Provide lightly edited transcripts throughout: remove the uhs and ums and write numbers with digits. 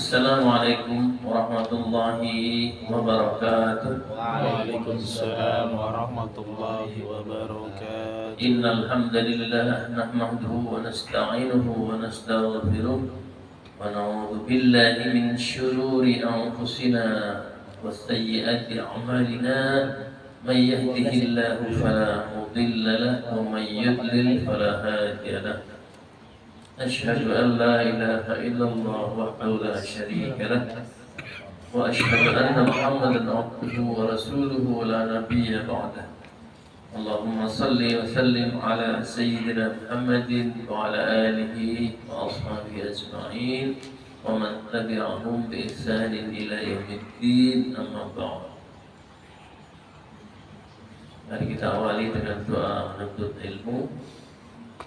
Assalamualaikum warahmatullahi wabarakatuh. Waalaikumsalam warahmatullahi wabarakatuh. Innal hamdalillah nahmaduhu wa nasta'inuhu wa nastaghfiruh wa na'udzu billahi min shururi anfusina wa sayyiati a'malina. May yahdihillahu fala mudilla lahu wa may yudlil fala hadiya lahu. Asyhadu an la ilaha illallah wahdahu la syarika lah wa asyhadu anna Muhammadan abduhu wa rasuluhu la nabiyya ba'dah. Allahumma salli wa sallim ala sayyidina Muhammadin wa ala alihi wa ashabihi ajma'in wa man tabi'ahum bi ihsanin ila yaumiddin, amma ba'd. Mari kita awali dengan doa menuntut ilmu.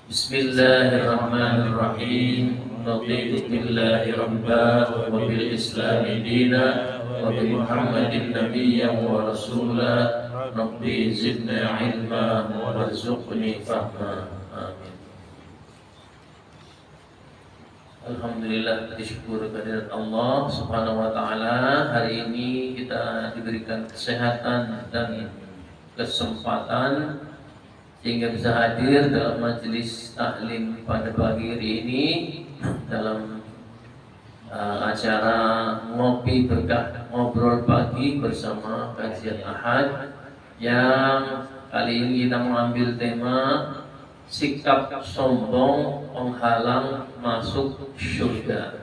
Bismillahirrahmanirrahim. Raditu billahi rabba wa bil islami dina wa bi Muhammadin nabiyyan wa rasula. Rabbi zidni ilma warzuqni fahma. Amin. Alhamdulillah, disyukur kehadirat Allah Subhanahu wa taala. Hari ini kita diberikan kesehatan dan kesempatan sehingga bisa hadir dalam majelis taklim pada pagi hari ini dalam acara ngopi berkah ngobrol pagi bersama kajian Ahad, yang kali ini kita mengambil tema sikap sombong penghalang masuk surga.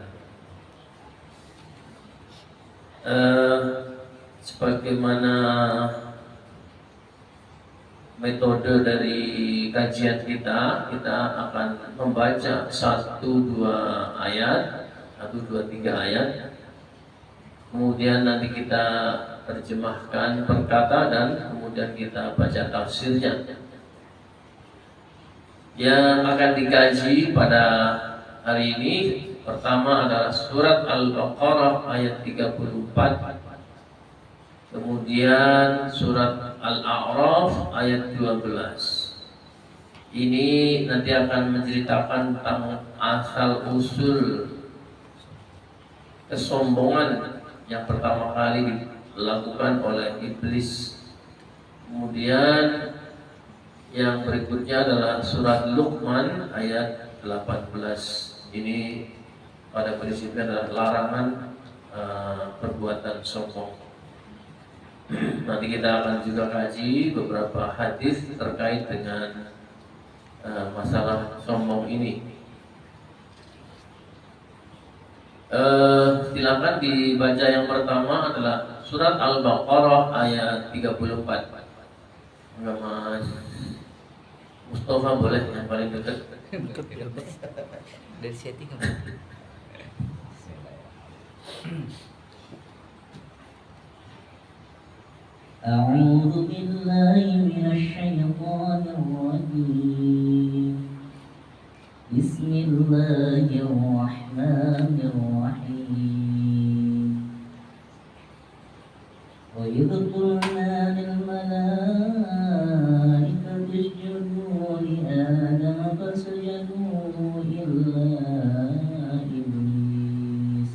Sebagaimana metode dari kajian kita akan membaca 1-2 ayat, 1-2-3 ayat, kemudian nanti kita terjemahkan per kata dan kemudian kita baca tafsirnya. Yang akan dikaji pada hari ini pertama adalah surat Al-Baqarah ayat 34, kemudian surat Al-A'raf ayat 12. Ini nanti akan menceritakan tentang asal usul kesombongan yang pertama kali dilakukan oleh iblis. Kemudian yang berikutnya adalah surat Luqman ayat 18. Ini pada prinsipnya adalah larangan perbuatan sombong. Nanti kita akan juga kaji beberapa hadis terkait dengan masalah sombong ini. Silakan dibaca. Yang pertama adalah surat Al-Baqarah ayat 34. Mas Mustafa boleh yang paling dekat. Dari setting. أعوذ بالله من الشيطان الرجيم. بسم الله الرحمن الرحيم. وإذ قلنا للملائكة اسجدوا لآدم فسجدوا إلا إبليس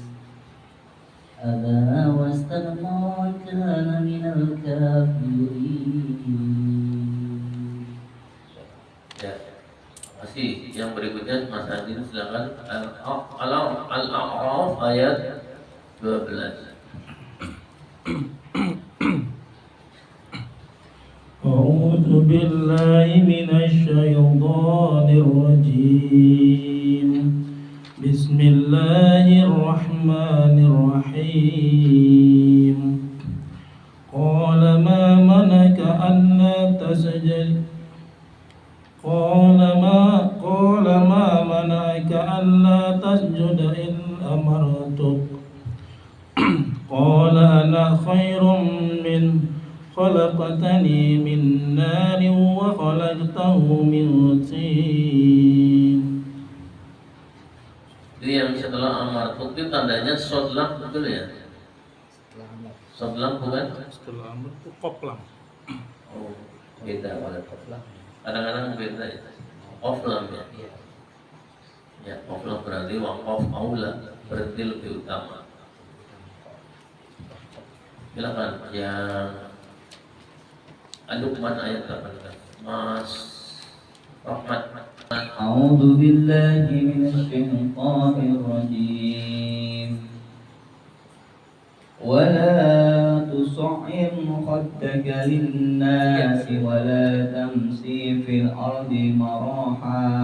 أبى واستكبر وكان من الكافرين. Ya, masih yang berikutnya Mas Adin silakan. Al-A'raf ayat 12. أعوذ بالله من الشيطان الرجيم. بسم الله الرحمن الرحيم. قال ما منعك ألا تسجد قال ما منعك ألا تسجد إذ أمرتك قال أنا خير منه خلقتني من نار وخلقته من طين. Itu yang setelah amar itu tandanya sodlam, betul ya? Sodlam bukan? Setelah amr itu koplam. Oh, beda. Kadang-kadang beda ya. Oflam ya. Ya, oflam berarti waqaf aula, berarti lebih utama. Silakan yang Al-Luqman ayat 18. Mas Rahmat. أعوذ بالله من الشيطان الرجيم ولا تصعر خدك للناس ولا تمشي في الأرض مرحا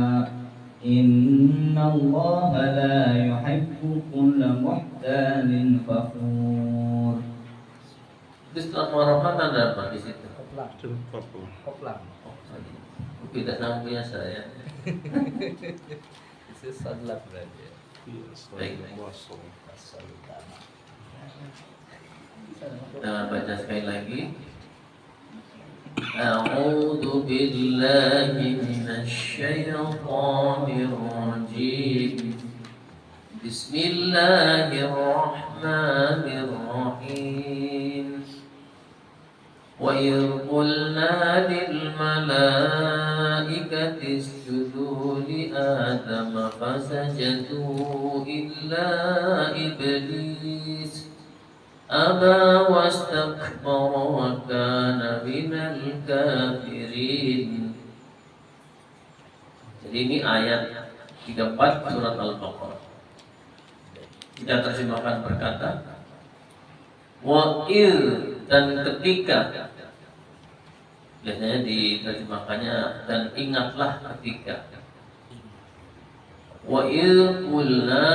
إن الله لا يحب كل مختال فخور. Setelah Rahmat ada apa di situ? Koplang. Tidak sama punya saya. Itu salat berarti. Baik. Kita baca sekali lagi. A'udzu billahi minasy syaithanir rajim. Bismillahirrahmanirrahim. وَإِذْ قُلْنَا لِلْمَلَائِكَةِ اسْجُدُوا لِآدَمَ فَسَجَدُوا إِلَّا إِبْلِيسَ أَبَى وَاسْتَكْبَرَ وَكَانَ مِنَ الْكَافِرِينَ. Jadi ini ayat 34 surat Al-Baqarah. Kita terjemahkan berkata, wa'il, dan ketika, biasanya diterjemahkannya dan ingatlah ketika. Wa'il qulna,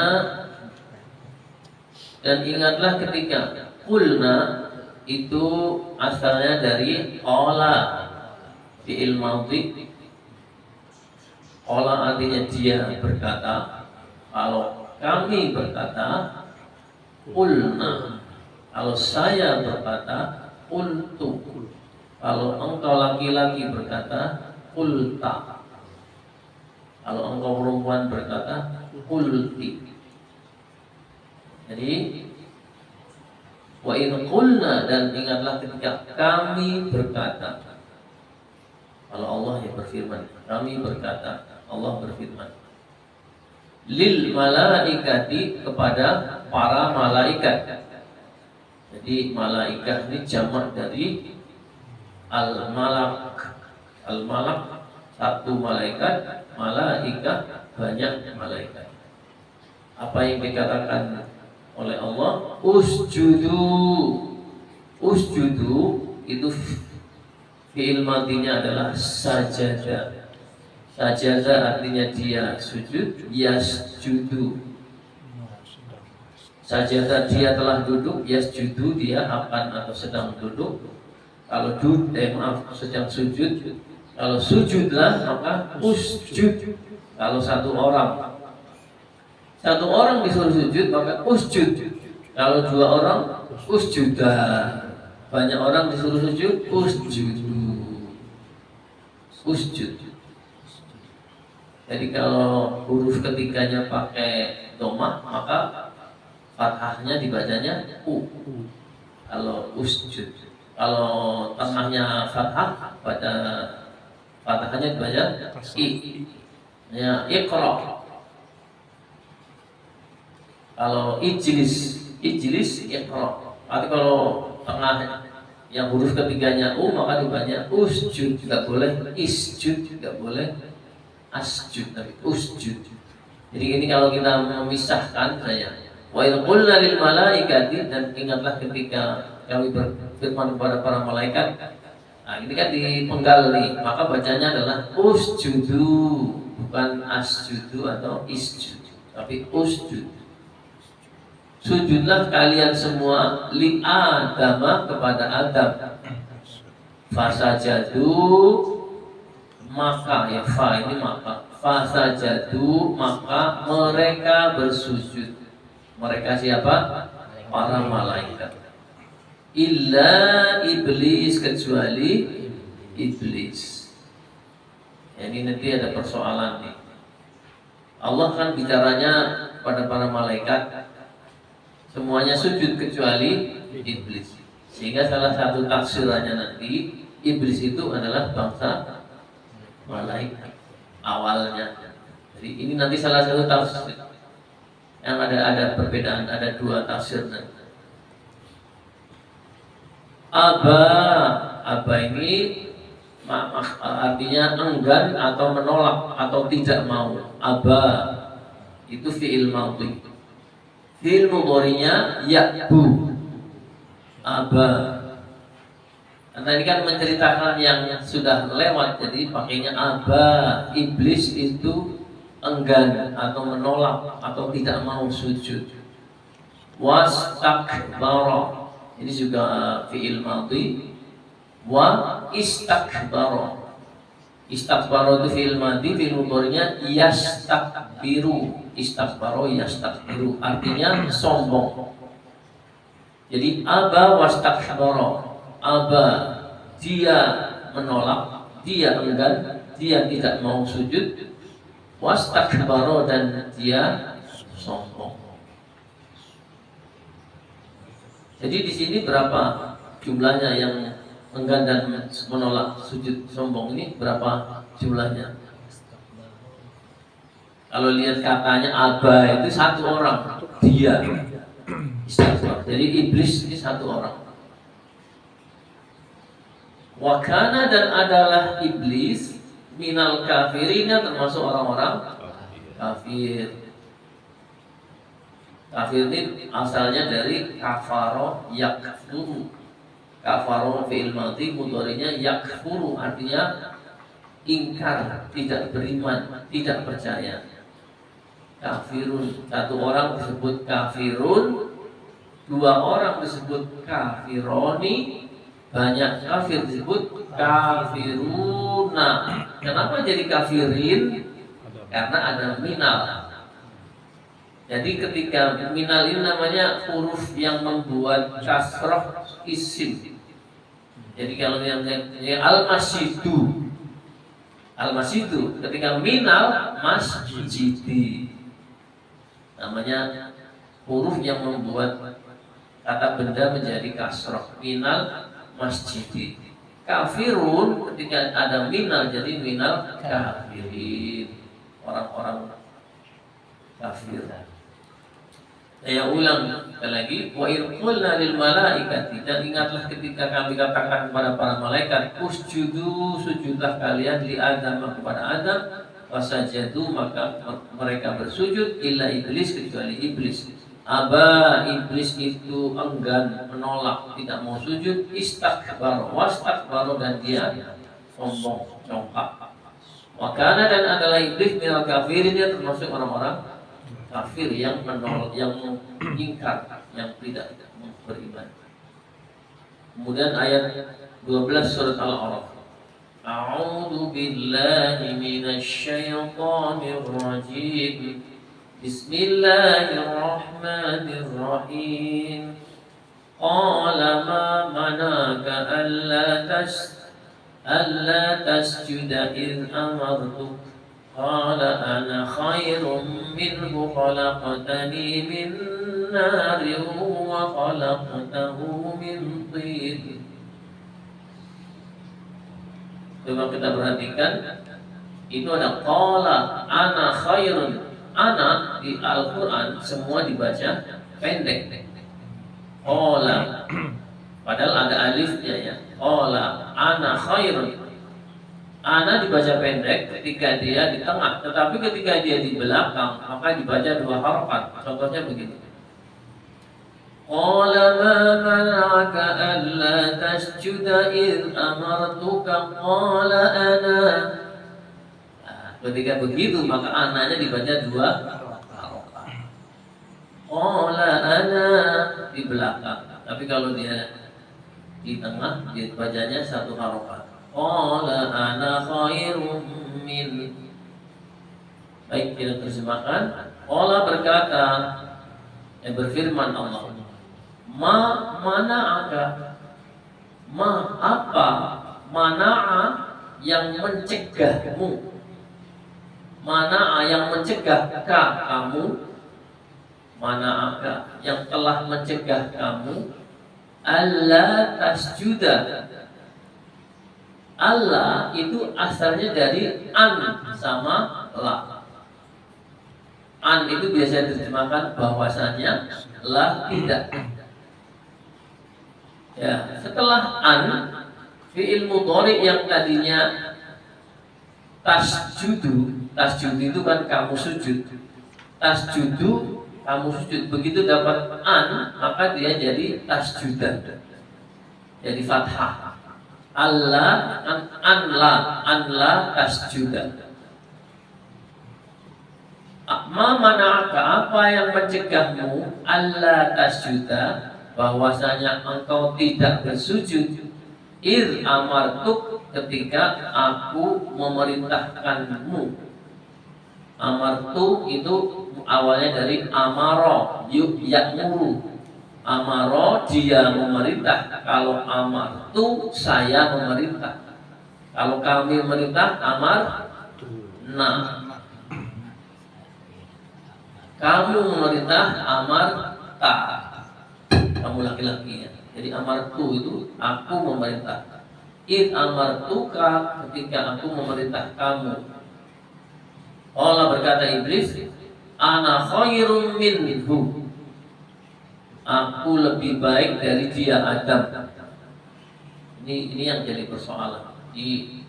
dan ingatlah ketika. Qulna itu asalnya dari qala, fi'il madhi. Qala artinya dia berkata. Kalau kami berkata, qulna. Kalau saya berkata, qultu. Kalau engkau laki-laki berkata, qulta. Kalau engkau perempuan berkata, qulti. Jadi, wa in qulna, dan ingatlah ketika kami berkata. Kalau Allah yang berfirman, kami berkata, Allah berfirman. Lil malaikati, kepada para malaikat. Jadi malaikat ini jamak dari al-malak. Al-malak satu malaikat, malaikat banyak malaikat. Apa yang dikatakan oleh Allah? Usjudu. Usjudu itu fi'il madhinya adalah sajada. Sajada artinya dia sujud, yasjudu. Sajadah dia telah duduk, yasjudu dia akan atau sedang duduk. Kalau sedang sujud. Kalau sujudlah maka usjud. Kalau satu orang disuruh sujud maka usjud. Kalau dua orang usjudah. Banyak orang disuruh sujud, usjudu. Usjud. Jadi kalau huruf ketiganya pakai dhammah maka fathahnya dibacanya u. Kalau usjud. Kalau tengahnya fathah, pada fathahnya dibaca i. Ya, iqra. Kalau ijlis iqra. Tapi kalau tengah yang huruf ketiganya u maka dibaca usjud, tidak boleh isjud, tidak boleh asjud, tapi usjud. Jadi ini kalau kita memisahkan saya. Wa idh qulna lil malaikati, dan ingatlah ketika kami berfirman kepada para malaikat. Nah, ini kan dipenggal nih, maka bacanya adalah usjudu, bukan asjudu atau isjudu, tapi usjud. Sujudlah kalian semua li Adama, kepada Adam. Fasajadu, maka ya fa ini maka. Fasajadu, maka mereka bersujud. Mereka siapa? Para malaikat. Illa iblis, kecuali iblis. Ini nanti ada persoalan nih. Allah kan bicaranya pada para malaikat, semuanya sujud kecuali iblis. Sehingga salah satu tafsirannya nanti, iblis itu adalah bangsa malaikat awalnya. Jadi ini nanti salah satu tafsir. Yang ada perbedaan, ada dua tafsir nanti. Aba, aba ini artinya enggan atau menolak atau tidak mau. Aba itu fi'il madhi. Fi'il mudhari'nya ya'bu. Aba. Nah, tadi kan menceritakan yang sudah lewat, jadi pakainya aba. Iblis itu enggan atau menolak atau tidak mau sujud. Wastakbara, ini juga fi'il madhi. Wa istakbara. Istakbara itu fi'il madhi, fi'il mudhari'nya yastakbiru. Istakbara yastakbiru, artinya sombong. Jadi aba wastakbara. Aba, dia menolak, dia enggan, dia tidak mau sujud. Wastakbara, dan dia sombong. Jadi di sini berapa jumlahnya yang enggan dan menolak sujud sombong ini, berapa jumlahnya? Kalau lihat katanya aba itu satu orang, dia. Jadi iblis ini satu orang. Wakana, dan adalah iblis minal kafirina, termasuk orang-orang kafir. Kafir ini asalnya dari kafaro yakfuru. Kafaro fi'il madhi, mudhari'nya yakfuru, artinya ingkar, tidak beriman, tidak percaya. Kafirun, satu orang disebut kafirun, dua orang disebut kafironi, banyak kafir disebut kafiruna. Kenapa jadi kafirin? Karena ada minal. Jadi ketika minal ini namanya huruf yang membuat kasroh isim. Jadi kalau yang al-masjidu, al-masjidu, ketika minal masjidi, namanya huruf yang membuat kata benda menjadi kasroh. Minal masjidi. Kafirun, ketika ada minal jadi minal kafirin, orang-orang kafir. Saya ulang sekali lagi, wa irqulna lil malaikati, dan ingatlah ketika kami katakan kepada para malaikat, usjudu, sujudlah kalian li Adam, kepada Adam, wasajadu, maka mereka bersujud, illa iblis, kecuali iblis. Aba, iblis itu enggan, menolak, tidak mau sujud. Istakbar, wastakbar, dan dia sombong, congkak. Wakana, dan adalah iblis minal kafirin, dia termasuk orang-orang kafir yang menolak, yang ingkar, yang tidak beriman. Kemudian ayat 12 surat Al-A'raf. A'udzu billahi minasy syaithanir rajim. Bismillahirrahmanirrahim. Qala ma manaka alla tasjuda id amartuk. Qala ana khairun minhu khalaqtani min narin wa khalaqtahu min tin. Coba kita perhatikan, itu ada qala ana khairun. Ana di Al-Quran semua dibaca pendek. Qala, padahal ada alifnya ya. Qala ana khairun. Ana dibaca pendek ketika dia di tengah, tetapi ketika dia di belakang maka dibaca dua harokat. Contohnya begini. Qala ma mana'aka alla tasjuda id amartuka qala ana. Ketika begitu maka ananya dibaca dua harokat. Qala ana di belakang, tapi kalau dia di tengah dia bacanya satu harokat. Qala ana khairum min. Baik, kita terjemahkan. Qala berkata, berfirman Allah, ma mana'aka, ma apa, mana'a yang mencegahmu, mana'a yang mencegah kamu, mana'aka yang telah mencegah kamu, alla tasjuda. Allah itu asalnya dari an sama la. An itu biasa diterjemahkan bahwasannya, la tidak. Ya, setelah an, fi'il mudhari yang tadinya tasjudu itu kan kamu sujud. Tasjudu, kamu sujud. Begitu dapat an, maka dia jadi tasjudan. Jadi fathah. Allah anla tasjudan. Ma mana'aka, apa yang mencegahmu Allah tasjuda, bahwasanya engkau tidak bersujud, amartuk, ketika aku memerintahkanmu. Amartu itu awalnya dari amaro, ya'muru. Amaro dia memerintah. Kalau amartu saya memerintah. Kalau kami memerintah amar nah. Kamu memerintah amar ta. Kamu laki-laki ya. Jadi amartu itu aku memerintah. Amartuka, ketika aku memerintah kamu. Allah berkata iblis, ana khairum minhu. Aku lebih baik dari dia Adam. Ini yang jadi persoalan. Di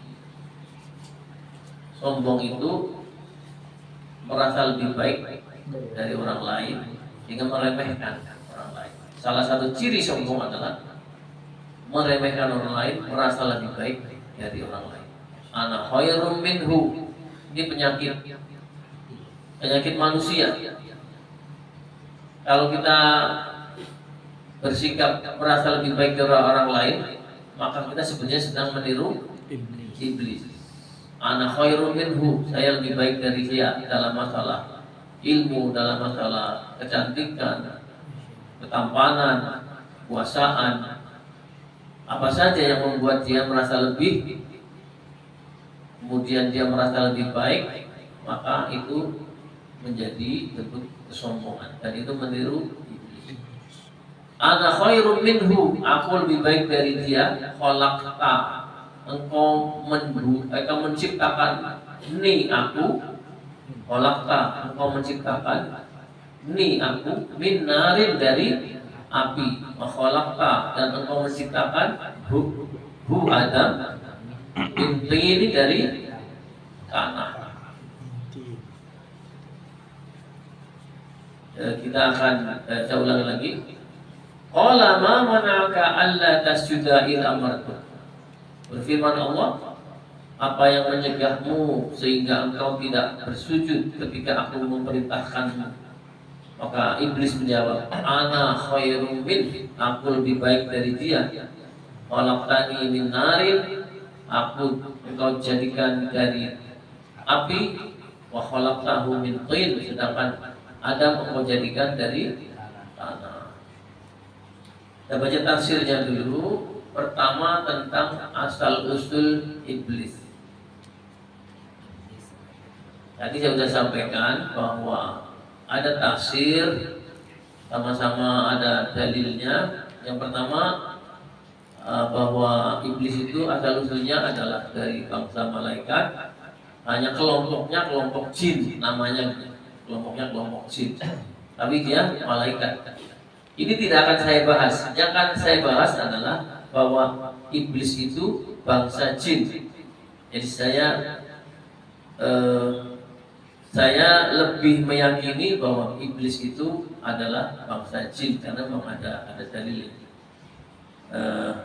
sombong itu merasa lebih baik dari orang lain sehingga meremehkan orang lain. Salah satu ciri sombong adalah meremehkan orang lain, merasa lebih baik dari orang lain. Ana khairum minhu. Ini penyakit manusia. Kalau kita bersikap merasa lebih baik dari orang lain, maka kita sebenarnya sedang meniru iblis. Ana khairum minhu, saya lebih baik dari dia dalam masalah ilmu, dalam masalah kecantikan, ketampanan, kuasaan, apa saja yang membuat dia merasa lebih, kemudian dia merasa lebih baik, maka itu menjadi bentuk kesombongan dan itu meniru iblis. Ana khairum minhu, aku lebih baik dari dia. Khalaqta, engkau menciptakan ni aku. Khalaqta, engkau menciptakan ni aku min narin, dari api. Khalaqta, dan engkau menciptakan hu Adam min tin, dari tanah. Kita akan saya ulangi lagi. Qala ma mana'aka alla tasjuda id amartu. Berfirman Allah, apa yang mencegahmu sehingga engkau tidak bersujud ketika aku memerintahkanmu? Maka iblis menjawab, ana khairum min, aku lebih baik dari dia. Khalaqtani min narin, engkau jadikan dari api. Wa khalaqtahu min tin, sedangkan Adam engkau jadikan dari tanah. Kita baca tafsirnya dulu. Pertama tentang asal usul iblis. Tadi saya sudah sampaikan bahwa ada tafsir, sama-sama ada dalilnya. Yang pertama bahwa iblis itu asal usulnya adalah dari bangsa malaikat, hanya kelompoknya kelompok jin, namanya kelompoknya kelompok jin, tapi dia malaikat. Ini tidak akan saya bahas. Yang akan saya bahas adalah bahwa iblis itu bangsa jin. Jadi saya lebih meyakini bahwa iblis itu adalah bangsa jin karena memang ada dalil.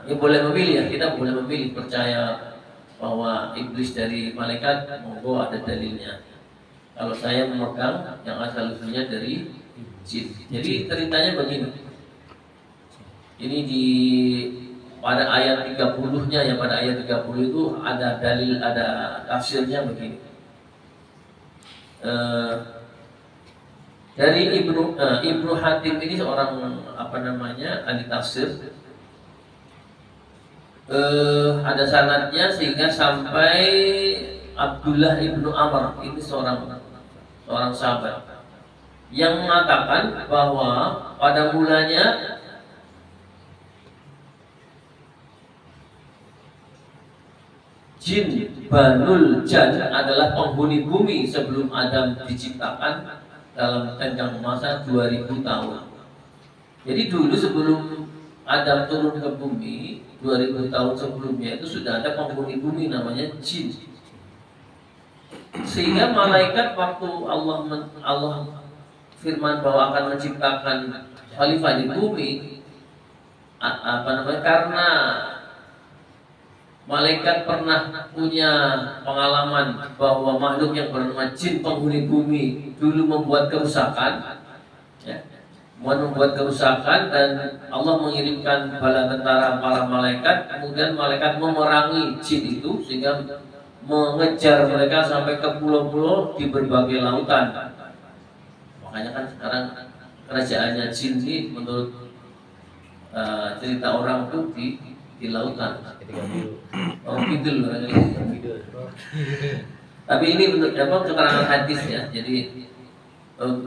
Ya boleh memilih ya, kita boleh memilih percaya bahwa iblis dari malaikat, monggo ada dalilnya. Kalau saya memegang yang asal usulnya dari jin. Jadi ceritanya begini. Ini pada ayat 30-nya ya, pada ayat 30 itu ada dalil, ada tafsirnya begini. Dari Ibnu Hatim ini seorang ahli tafsir. Ada sanadnya sehingga sampai Abdullah ibnu Amr, ini seorang sahabat yang mengatakan bahwa pada mulanya jin Banul Jan adalah penghuni bumi sebelum Adam diciptakan dalam tenggang masa 2000 tahun. Jadi dulu sebelum Adam turun ke bumi 2000 tahun sebelumnya itu sudah ada penghuni bumi namanya jin. Sehingga malaikat waktu Allah firman bahwa akan menciptakan khalifah di bumi, karena malaikat pernah punya pengalaman bahwa makhluk yang bernama jin penghuni bumi dulu membuat kerusakan, ya, membuat kerusakan, dan Allah mengirimkan bala tentara para malaikat, kemudian malaikat memerangi jin itu sehingga mengejar mereka sampai ke pulau-pulau di berbagai lautan. Makanya kan sekarang kerajaannya jin ini menurut cerita orang tuh di lautan. Oh gitu loh. Tapi ini menurut keterangan hadis ya. Jadi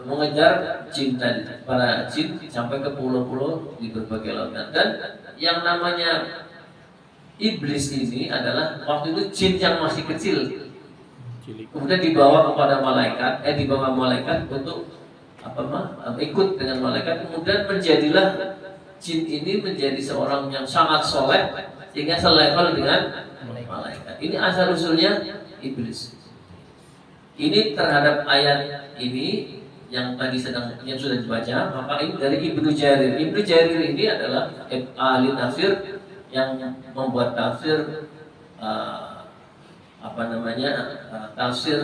mengejar jin tadi, para jin sampai ke pulau-pulau di berbagai lautan. Dan yang namanya iblis ini adalah waktu itu jin yang masih kecil. Kemudian dibawa kepada malaikat, dibawa malaikat untuk ikut dengan malaikat. Kemudian menjadilah jin ini menjadi seorang yang sangat soleh sehingga selevel dengan malaikat. Ini asal usulnya iblis. Ini terhadap ayat ini yang tadi yang sudah dibaca, maka ini dari Ibnu Jarir. Ibnu Jarir ini adalah ahli tafsir yang membuat tafsir tafsir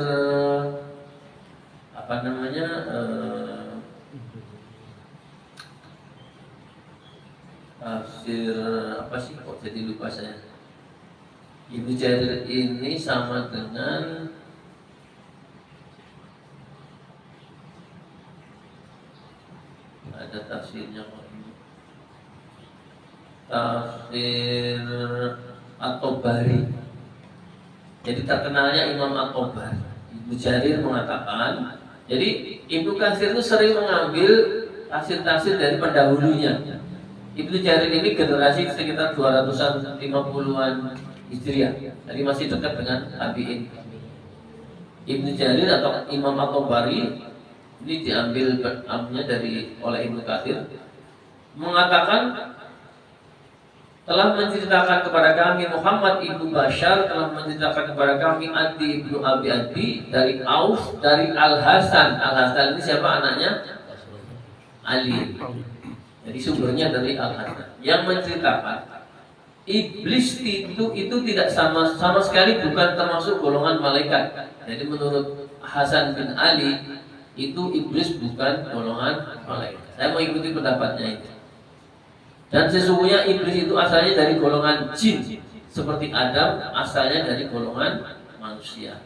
tafsir apa sih, kok jadi lupa saya. Ibnu Jarir ini sama dengan ada tafsirnya, tafsir At-Tabari. Jadi terkenalnya Imam At-Tabari. Ibnu Jarir mengatakan, jadi Ibnu Katsir itu sering mengambil tafsir-tafsir dari pendahulunya. Ibnu Jarir ini generasi sekitar 250-an Hijriah. Jadi masih dekat dengan tabi'in. Ibnu Jarir atau Imam At-Tabari ini diambil oleh Ibnu Katsir, mengatakan telah menceritakan kepada kami Muhammad ibnu Bashar, telah menceritakan kepada kami Adi ibnu Abi Adi dari Aus, dari Al Hasan. Al Hasan ini siapa anaknya? Ali. Jadi sumbernya dari Al Hasan yang menceritakan iblis itu tidak sama sekali bukan termasuk golongan malaikat. Jadi menurut Hasan bin Ali itu iblis bukan golongan malaikat. Saya mau ikuti pendapatnya itu. Dan sesungguhnya iblis itu asalnya dari golongan jin, seperti Adam asalnya dari golongan manusia.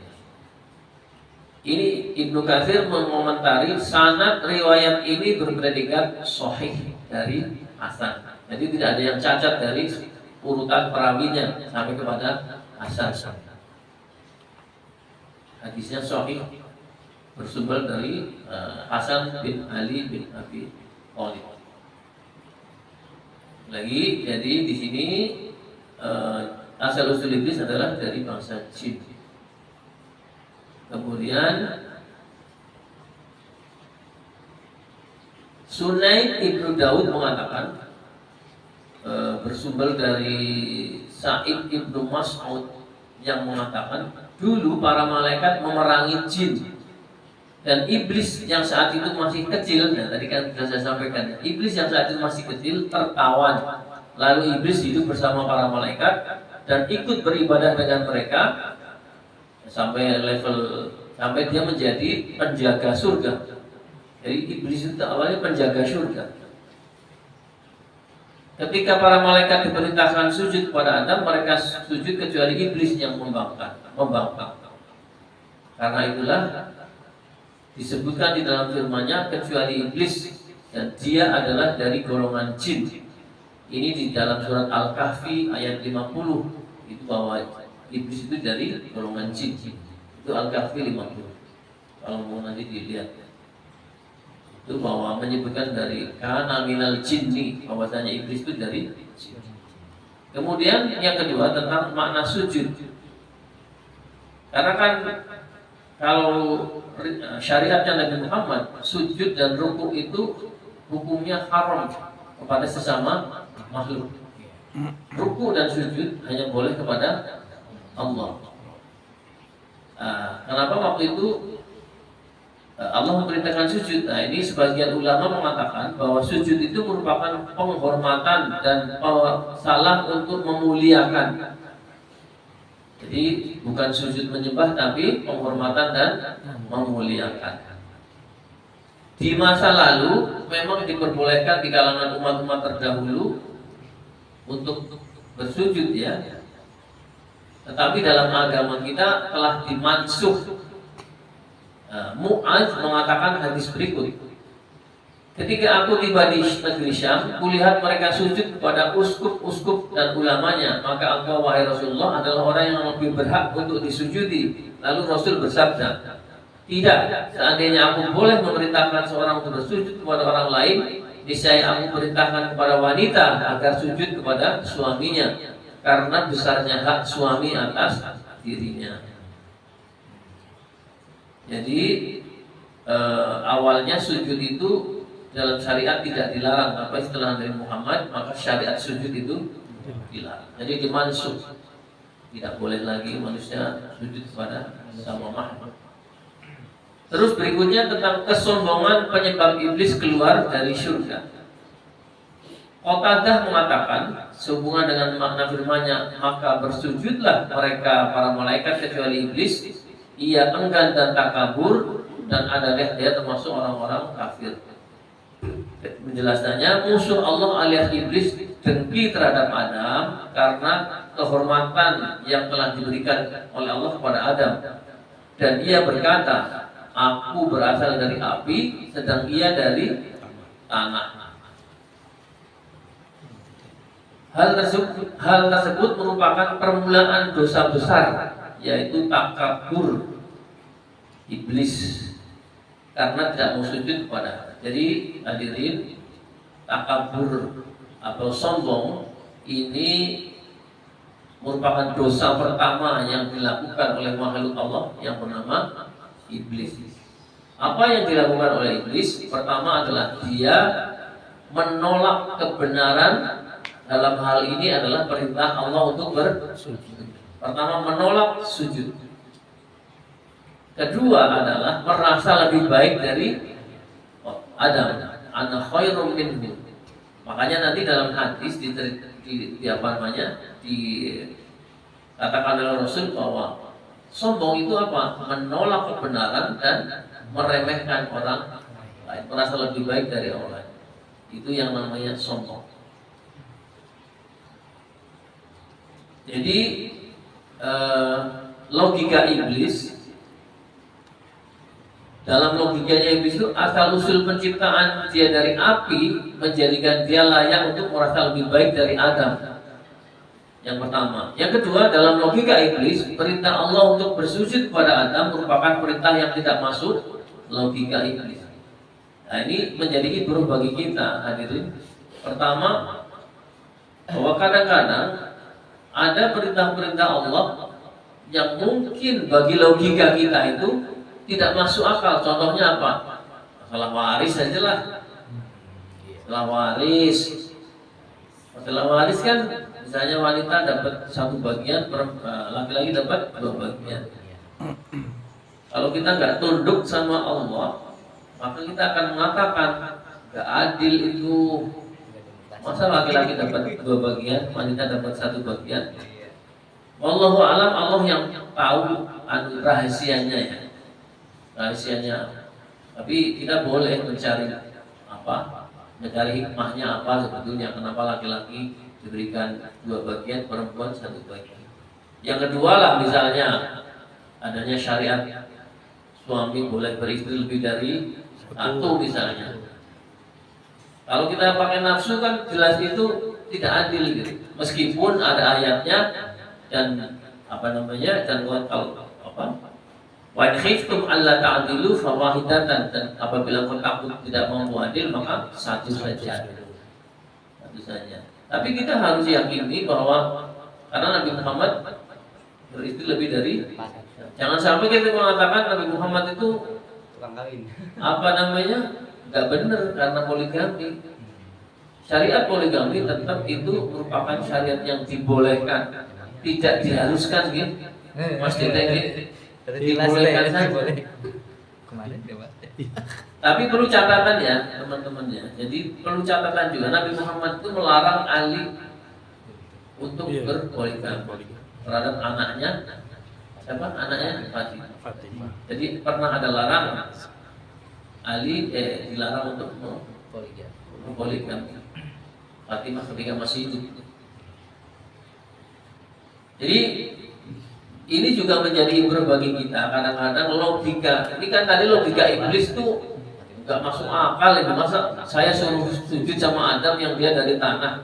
Ini Ibnu Katsir mengomentari sanad riwayat ini berpredikat sahih dari Hasan. Jadi tidak ada yang cacat dari urutan perawinya sampai kepada Hasan. Hadisnya sahih, bersumber dari Hasan bin Ali bin Abi Thalib. Lagi, jadi di sini asal usul iblis adalah dari bangsa jin. Kemudian Sunaid Ibnu Daud mengatakan bersumber dari Sa'id Ibnu Mas'ud yang mengatakan dulu para malaikat memerangi jin. Dan iblis yang saat itu masih kecil, ya, tadi kan sudah saya sampaikan, iblis yang saat itu masih kecil tertawan. Lalu iblis hidup bersama para malaikat dan ikut beribadah dengan mereka sampai dia menjadi penjaga surga. Jadi iblis itu awalnya penjaga surga. Ketika para malaikat diperintahkan sujud kepada Adam, mereka sujud kecuali iblis yang membangkang. Karena itulah disebutkan di dalam firman-Nya kecuali iblis, dan dia adalah dari golongan jin. Ini di dalam surat Al-Kahfi ayat 50 itu bahwa iblis itu dari golongan jin. Itu Al-Kahfi 50. Kalau mau nanti dilihat itu bahwa menyebutkan dari kana minal jinni, bahwasanya iblis itu dari jin. Kemudian yang kedua tentang makna sujud. Karena kan kalau syariatnya Nabi Muhammad, sujud dan rukuk itu hukumnya haram kepada sesama makhluk. Ruku dan sujud hanya boleh kepada Allah. Kenapa waktu itu Allah memerintahkan sujud? Nah, ini sebagian ulama mengatakan bahwa sujud itu merupakan penghormatan dan salah untuk memuliakan. Jadi bukan sujud menyembah, tapi penghormatan dan memuliakan. Di masa lalu memang diperbolehkan di kalangan umat-umat terdahulu untuk bersujud ya. Tetapi dalam agama kita telah dimansuh. Mu'adz mengatakan hadis berikut. Ketika aku tiba di negeri Syam, kulihat mereka sujud kepada uskup-uskup dan ulamanya. Maka engkau wahai Rasulullah adalah orang yang lebih berhak untuk disujudi. Lalu Rasul bersabda, tidak, seandainya aku boleh memerintahkan seorang untuk bersujud kepada orang lain, niscaya aku perintahkan kepada wanita agar sujud kepada suaminya, karena besarnya hak suami atas dirinya. Jadi awalnya sujud itu dalam syariat tidak dilarang, apa setelah dari Muhammad maka syariat sujud itu dilarang. Jadi dimansuh, tidak boleh lagi manusia sujud kepada sama makhluk. Terus berikutnya tentang kesombongan penyebab iblis keluar dari surga. Qatadah mengatakan sehubungan dengan makna firman-Nya, maka bersujudlah mereka para malaikat kecuali iblis. Ia enggan dan takabur dan adalah dia termasuk orang-orang kafir. Menjelaskannya, musuh Allah alias iblis dengki terhadap Adam karena kehormatan yang telah diberikan oleh Allah kepada Adam. Dan ia berkata, aku berasal dari api, sedang ia dari tanah. Hal tersebut merupakan permulaan dosa besar, yaitu takabur iblis karena tidak mau sujud kepada. Jadi hadirin, takabur atau sombong ini merupakan dosa pertama yang dilakukan oleh makhluk Allah yang bernama iblis. Apa yang dilakukan oleh iblis? Pertama adalah dia menolak kebenaran. Dalam hal ini adalah perintah Allah untuk bersujud. Pertama, menolak sujud. Kedua adalah merasa lebih baik dari Adam. Ana khairum minhu. Makanya nanti dalam hadis dikatakan oleh Rasul bahwa sombong itu apa? Menolak kebenaran dan meremehkan orang lain, merasa lebih baik dari orang lain. Itu yang namanya sombong. Jadi logika iblis, dalam logikanya iblis itu asal usul penciptaan dia dari api menjadikan dia layak untuk merasa lebih baik dari Adam. Yang pertama. Yang kedua, dalam logika iblis, perintah Allah untuk bersujud kepada Adam merupakan perintah yang tidak masuk logika iblis. Nah, ini menjadi ibrah bagi kita, hadirin. Pertama, bahwa kadang-kadang ada perintah-perintah Allah yang mungkin bagi logika kita itu tidak masuk akal. Contohnya apa? Masalah waris saja lah. Masalah waris kan, misalnya wanita dapat satu bagian, laki-laki dapat dua bagian. Kalau kita nggak tunduk sama Allah, maka kita akan mengatakan nggak adil itu. Masa laki-laki dapat dua bagian, wanita dapat satu bagian? Wallahu alam, Allah yang tahu rahasianya ya. Rahasianya. Tapi kita boleh mencari mencari hikmahnya apa sebetulnya, kenapa laki-laki diberikan dua bagian, perempuan satu bagian. Yang kedua lah, misalnya adanya syariat suami boleh beristri lebih dari satu misalnya. Kalau kita pakai nafsu kan jelas itu tidak adil gitu. Meskipun ada ayatnya dan dan wa in khiftum alla ta'dilu fawahidatan, dan apabila kau takut tidak mampu adil maka satu saja. Satu saja. Tapi kita harus yakini bahwa karena Nabi Muhammad beristri lebih dari, jangan sampai kita mengatakan Nabi Muhammad itu tukang kawin. Nggak benar karena poligami. syariat poligami tetap itu merupakan syariat yang dibolehkan, tidak diharuskan gitu. Mas Dede gitu. Dibolehkan saja. Kemarin coba. Tapi perlu catatan ya teman-teman ya. Jadi perlu catatan juga, Nabi Muhammad itu melarang Ali untuk berpoligami terhadap anaknya. Siapa? Anaknya Fatimah. Jadi pernah ada larangan Ali dilarang untuk berpoligami Fatimah ketika masih hidup. Jadi ini juga menjadi ibrah bagi kita. Kadang-kadang logika, ini kan tadi logika iblis tuh nggak masuk akal itu. Masa saya suruh sujud sama Adam yang dia dari tanah.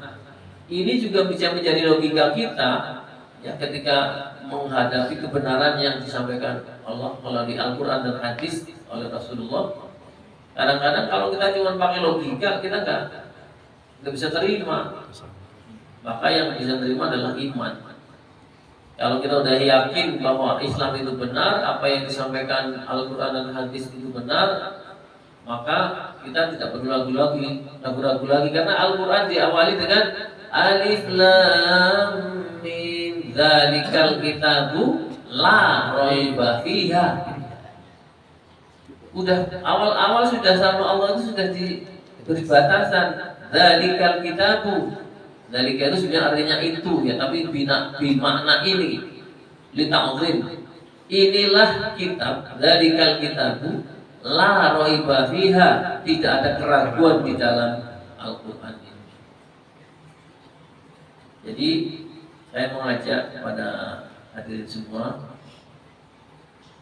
Ini juga bisa menjadi logika kita ya ketika menghadapi kebenaran yang disampaikan Allah melalui Al-Quran dan hadis oleh Rasulullah. Kadang-kadang kalau kita cuma pakai logika, kita nggak bisa terima. Maka yang bisa terima adalah iman. Kalau kita udah yakin bahwa Islam itu benar, apa yang disampaikan Al-Quran dan hadis itu benar, maka kita tidak perlu ragu-ragu lagi. Karena Al-Quran diawali dengan Alif Lam Mim Dzalikal Kitabu La Raiba Fiha. Udah awal-awal sudah sama Allah itu sudah diberi batasan. Dzalikal Kitabu. Dzalika itu sebenarnya artinya itu ya, tapi bimakna ini li ta'zim. Inilah kitab, dzalikal kitabu la raiba fiha, tidak ada keraguan di dalam Al-Qur'an ini. Jadi saya mengajak kepada hadirin semua,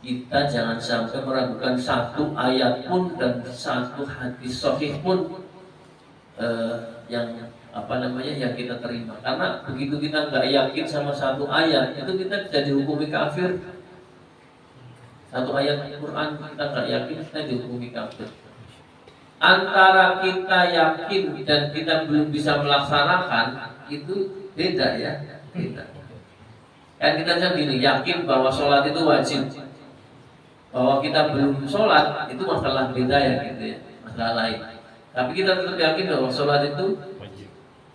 kita jangan sampai meragukan satu ayat pun dan satu hadis sahih pun yang yang kita terima. Karena begitu kita nggak yakin sama satu ayat, itu kita bisa dihukumi kafir. Satu ayat Al-Quran kita nggak yakin, kita dihukumi kafir. Antara kita yakin dan kita belum bisa melaksanakan itu beda ya, beda. Kan kita bisa gini, yakin bahwa sholat itu wajib, bahwa kita belum sholat itu masalah beda ya gitu ya, masalah lain. Tapi kita tetap yakin bahwa sholat itu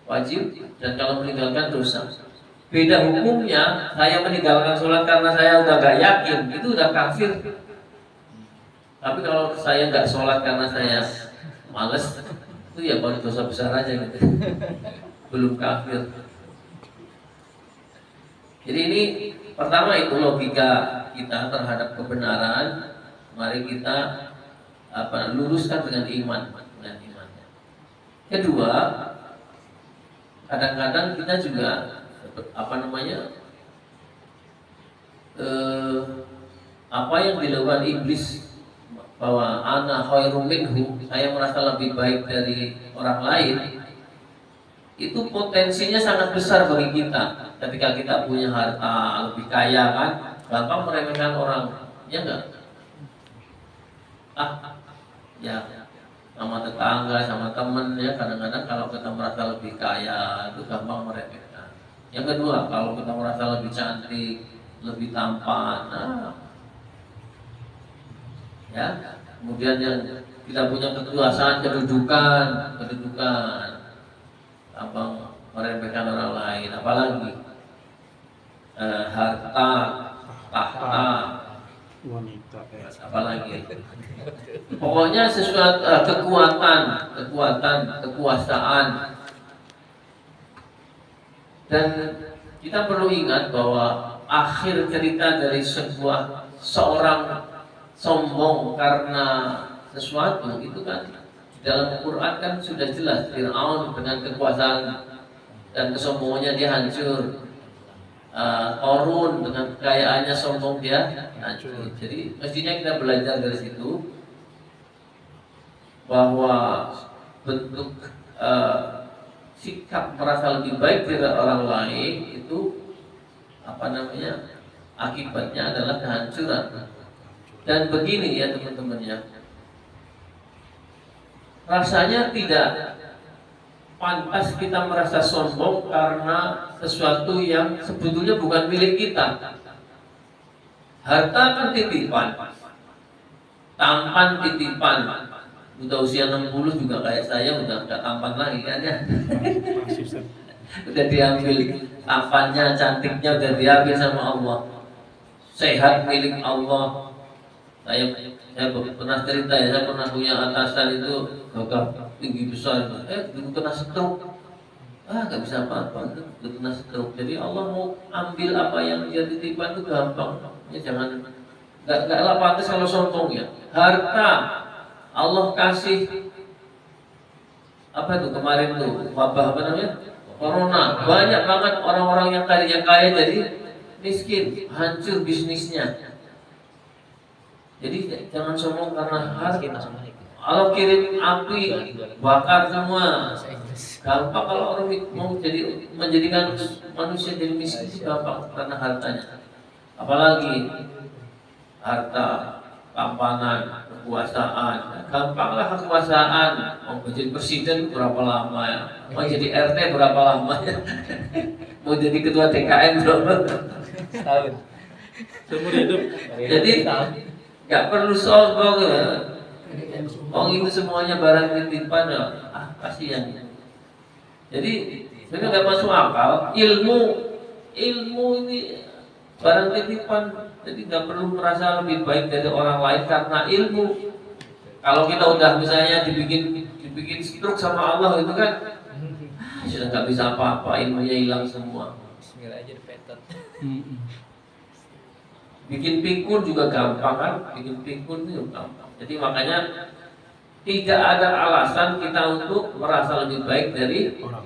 wajib dan kalau meninggalkan dosa. Beda hukumnya, saya meninggalkan sholat karena saya udah gak yakin, itu udah kafir. Tapi kalau saya gak sholat karena saya males, itu ya baru dosa besar aja gitu. Belum kafir. Jadi ini pertama itu logika kita terhadap kebenaran. Mari kita luruskan dengan iman. Kedua, kadang-kadang kita juga apa yang dilakukan iblis, bahwa ana khairum minhu, saya merasa lebih baik dari orang lain, itu potensinya sangat besar bagi kita. Ketika kita punya harta lebih kaya kan, gampang meremehkan orang, ya enggak? Ya sama tetangga, sama temen ya, kadang-kadang kalau kita merasa lebih kaya itu gampang meremehkan. Yang kedua, kalau kita merasa lebih cantik, lebih tampan, ya, kemudian yang kita punya kekuasaan, kedudukan, gampang meremehkan orang lain. Apalagi harta, tahta, wanita, apalagi pokoknya sesuatu kekuasaan. Dan kita perlu ingat bahwa akhir cerita dari seorang sombong karena sesuatu itu kan di dalam Quran kan sudah jelas. Fir'aun dengan kekuasaan dan kesombongannya dia hancur. Qarun dengan kekayaannya sombong dia hancur. Jadi mestinya kita belajar dari situ bahwa bentuk sikap merasa lebih baik dari orang lain itu akibatnya adalah kehancuran. Dan begini ya teman-teman ya, rasanya tidak pantas kita merasa sombong karena sesuatu yang sebetulnya bukan milik kita. Harta kan titipan, tampan titipan, udah usia 60 juga kayak saya udah nggak tampan lagi kan ya. Masih Ustaz. Udah diambil tampannya, cantiknya udah diambil sama Allah. Sehat milik Allah. Saya pernah cerita ya, saya pernah punya atasan itu gagah tinggi besar, dulu kena stroke. Gak bisa apa-apa, itu kena stroke. Jadi Allah mau ambil apa yang dia titipkan itu gampang. Ya jangan, nggak pantas kalau sombong ya. Harta Allah kasih apa itu kemarin tuh wabah apa namanya? Corona. Banyak banget orang-orang yang kaya jadi miskin, hancur bisnisnya. Jadi jangan sombong karena harta. Allah kirim api bakar semua. Gampang kalau orang mau menjadikan manusia jadi miskin itu gampang karena hartanya. Apalagi harta, tampanan, kekuasaan. Gampanglah kekuasaan. Mau jadi presiden berapa lama ya? Mau jadi RT berapa lama ya? Mau jadi ketua TKN berapa? Setahun. Seumur hidup. Jadi nggak perlu sombong ya. Itu semuanya barang titipan ya. Kasihan. Jadi mereka nggak masuk akal. Ilmu ini barang titipan. Jadi nggak perlu merasa lebih baik dari orang lain karena ilmu. Kalau kita udah misalnya dibikin stroke sama Allah itu kan sudah nggak bisa apa-apa, ilmunya hilang semua. Bismillah aja dipetot. Bikin pikun juga gampang kan? Bikin pikun itu gampang. Jadi makanya tidak ada alasan kita untuk merasa lebih baik dari orang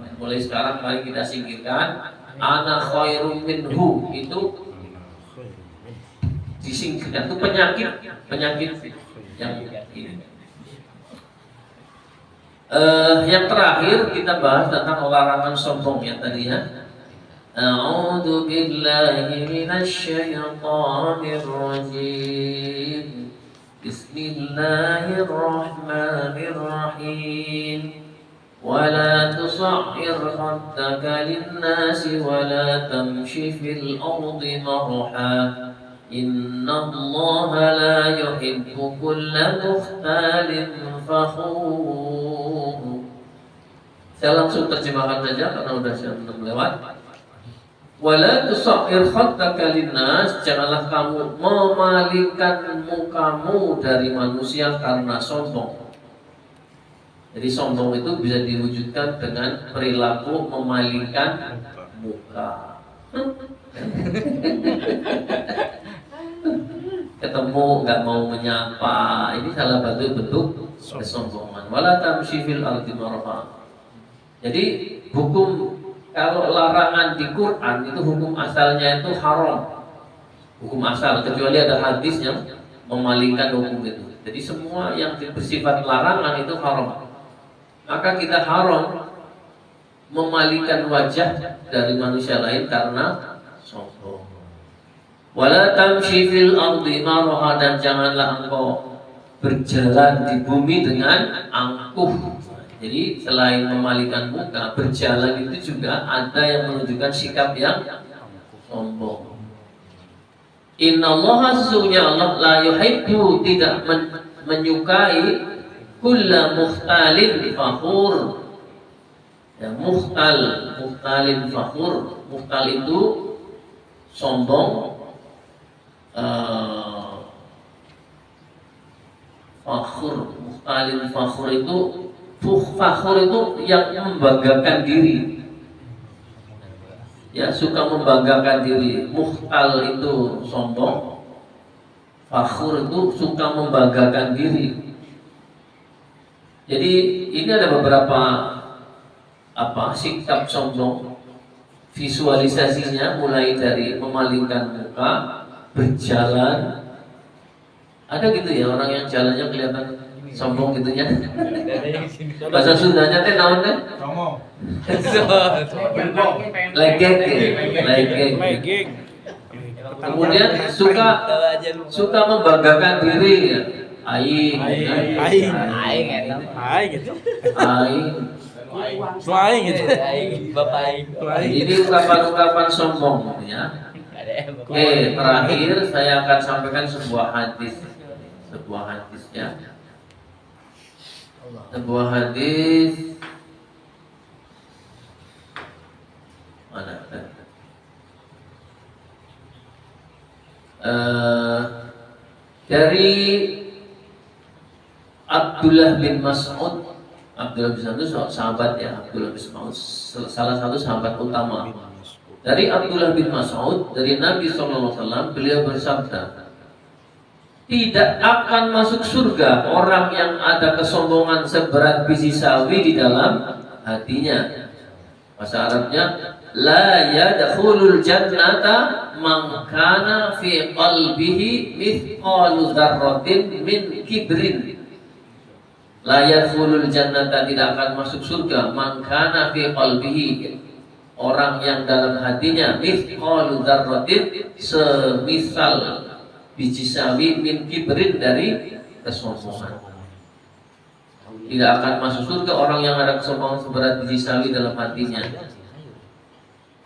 lain. Mulai sekarang mari kita singkirkan ana khairum minhu itu disingkirkan. Itu penyakit yang ini. Yang terakhir kita bahas tentang larangan sombong yang tadi ya. A'udzu billahi minasy syaithanir rajim. Bismillahirrahmanirrahim. Wala tusa'ir khaddaka lin-nasi wala tamshi fil ardi marha. Innallaha la yuhibbu kulla mukhtalin fakhur. Saya langsung terjemahkan saja karena udah jam 6 lewat. Wala tusa'ir khaddaka linnas, janganlah kamu memalingkan mukamu dari manusia karena sombong. Jadi sombong itu bisa diwujudkan dengan perilaku memalingkan muka. Ketemu nggak mau menyapa, ini salah satu bentuk kesombongan. Wala tamshi fil ardi marha. Jadi hukum kalau larangan di Quran itu hukum asalnya itu haram. Hukum asal, kecuali ada hadis yang memalingkan hukum itu. Jadi semua yang bersifat larangan itu haram. Maka kita haram memalingkan wajah dari manusia lain karena sombong. Wala tamshi fil ardi marha, dan janganlah engkau berjalan di bumi dengan angkuh. Jadi selain memalingkan muka, berjalan itu juga ada yang menunjukkan sikap yang sombong. Innallaha, sesungguhnya Allah, la yuhibbu, tidak menyukai kulla mukhtalin fakhur. Ya, mukhtalin fakhur. Mukhtal itu sombong. Fakhur, mukhtalin fakhur itu fakhur itu yang membanggakan diri. Ya, suka membanggakan diri. Mukhtal itu sombong. Fakhur itu suka membanggakan diri. Jadi ini ada beberapa sikap sombong. Visualisasinya mulai dari memalingkan muka, berjalan. Ada gitu ya orang yang jalannya kelihatan sombong gitu ya. Bahasa Sundanya teh naon teh? Sombong. Legek. Kemudian suka membanggakan diri ya. Aing gitu. Bapak aing. Ini ungkapan-ungkapan sombong ya. Oke, terakhir saya akan sampaikan sebuah hadis ya. sebuah hadis mana? Dari Abdullah bin Mas'ud. Abdullah bin Mas'ud itu sahabat ya, Abdullah bin Mas'ud salah satu sahabat utama. Dari Abdullah bin Mas'ud dari Nabi SAW, beliau bersabda, tidak akan masuk surga orang yang ada kesombongan seberat biji sawi di dalam hatinya. Bahasa Arabnya, la yadkhulul jannata man kana fi qalbihi mithqalu dzarratin min kibrin. La yadkhulul jannata, tidak akan masuk surga, man kana fi qalbihi, orang yang dalam hatinya mithqalu dzarratin, semisal biji sawi, min kibrin, dari kesombongan. Tidak akan masuk surga orang yang ada kesombongan seberat biji sawi dalam hatinya.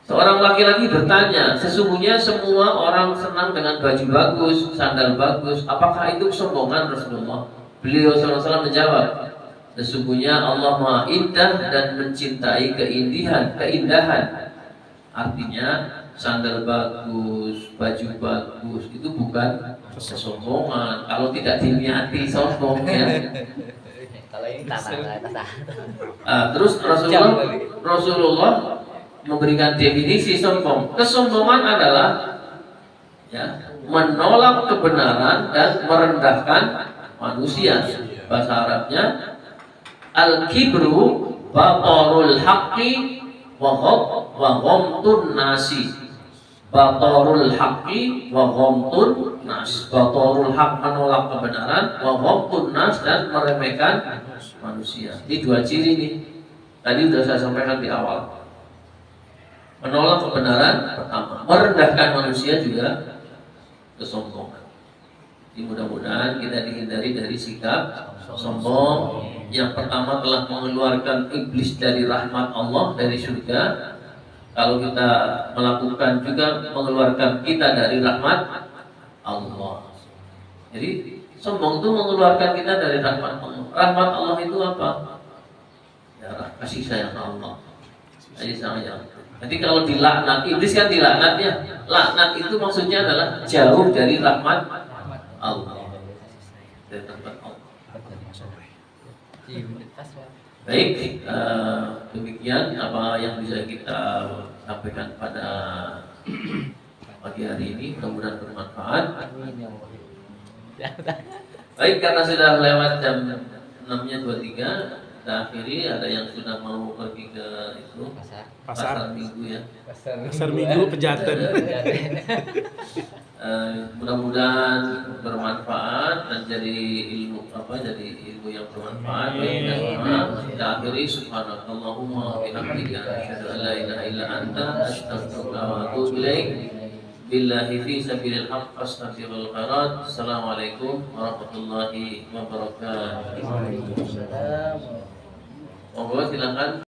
Seorang laki-laki bertanya, sesungguhnya semua orang senang dengan baju bagus, sandal bagus, apakah itu kesombongan Rasulullah? Beliau SAW menjawab, sesungguhnya Allah Maha Indah dan mencintai keindahan. Artinya sandal bagus, baju bagus itu bukan kesombongan. Kalau tidak diniati sombong ya. Kalau ini tanah. Terus Rasulullah memberikan definisi sombong. Kesombongan adalah ya, menolak kebenaran dan merendahkan manusia. Bahasa Arabnya, al-kibru batarul haqqi wa ghamtun nasi. Batarul haqqi wa ghamtun nas. Batarul haq, menolak kebenaran, wa ghamtun nas, dan meremehkan manusia. Ini dua ciri nih. Tadi sudah saya sampaikan di awal. Menolak kebenaran pertama, merendahkan manusia juga kesombongan. Jadi mudah-mudahan kita dihindari dari sikap sombong. Yang pertama telah mengeluarkan iblis dari rahmat Allah, dari surga. Kalau kita melakukan juga mengeluarkan kita dari rahmat Allah. Jadi sombong itu mengeluarkan kita dari rahmat Allah. Rahmat Allah itu apa? Ya, kasih sayang Allah. Kasih sayang. Jadi kalau dilaknat, iblis kan dilaknatnya. Laknat itu maksudnya adalah jauh dari rahmat Allah. Dari rahmat Allah. Baik, demikian apa yang bisa kita sampaikan pada pagi hari ini. Mudah-mudahan bermanfaat. Baik, karena sudah lewat jam 6:23, kita akhiri. Ada yang sudah mau pergi ke itu pasar minggu ya. Pasar minggu Pejaten. Mudah-mudahan bermanfaat dan jadi ilmu yang bermanfaat bagi kita semua. Kita akhiri, subhanakallahumma wa bihamdika asyhadu an la ilaha illa anta astaghfiruka wa atubu ilaik. Billahi fi sabilil haqq astaghfirul khairat. Assalamualaikum warahmatullahi wabarakatuh. Monggo silakan.